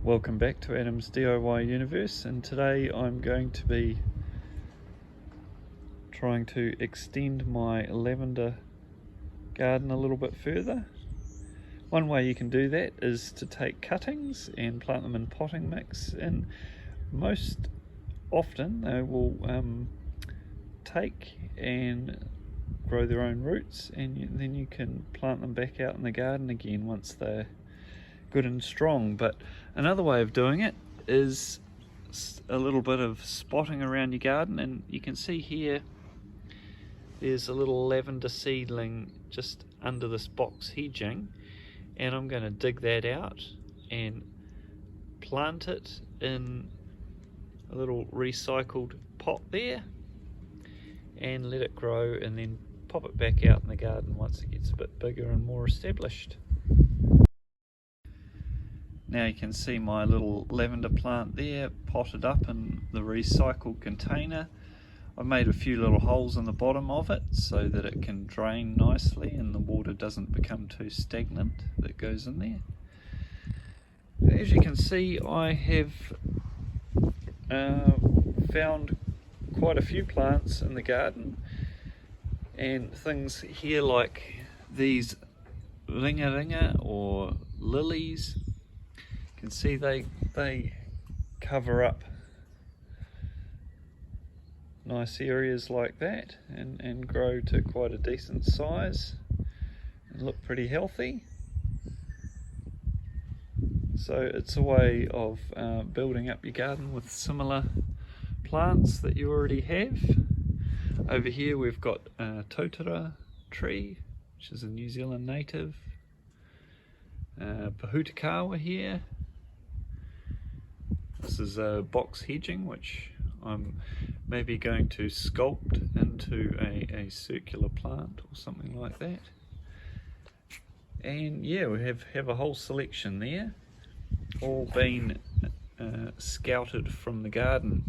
Welcome back to Adam's DIY Universe, and today I'm going to be trying to extend my lavender garden a little bit further. One way you can do that is to take cuttings and plant them in potting mix, and most often they will take and grow their own roots, and then you can plant them back out in the garden again once they're good and strong. But another way of doing it is a little bit of spotting around your garden, and you can see here there's a little lavender seedling just under this box hedging, and I'm going to dig that out and plant it in a little recycled pot there and let it grow, and then pop it back out in the garden once it gets a bit bigger and more established. Now you can see my little lavender plant there potted up in the recycled container. I've made a few little holes in the bottom of it so that it can drain nicely and the water doesn't become too stagnant that goes in there. As you can see, I have found quite a few plants in the garden, and things here like these ringa or lilies. You can see they cover up nice areas like that and grow to quite a decent size and look pretty healthy. So it's a way of building up your garden with similar plants that you already have. Over here we've got a totara tree, which is a New Zealand native. Pahutakawa here. This is a box hedging, which I'm maybe going to sculpt into a circular plant or something like that. And yeah, we have a whole selection there, all been scouted from the garden.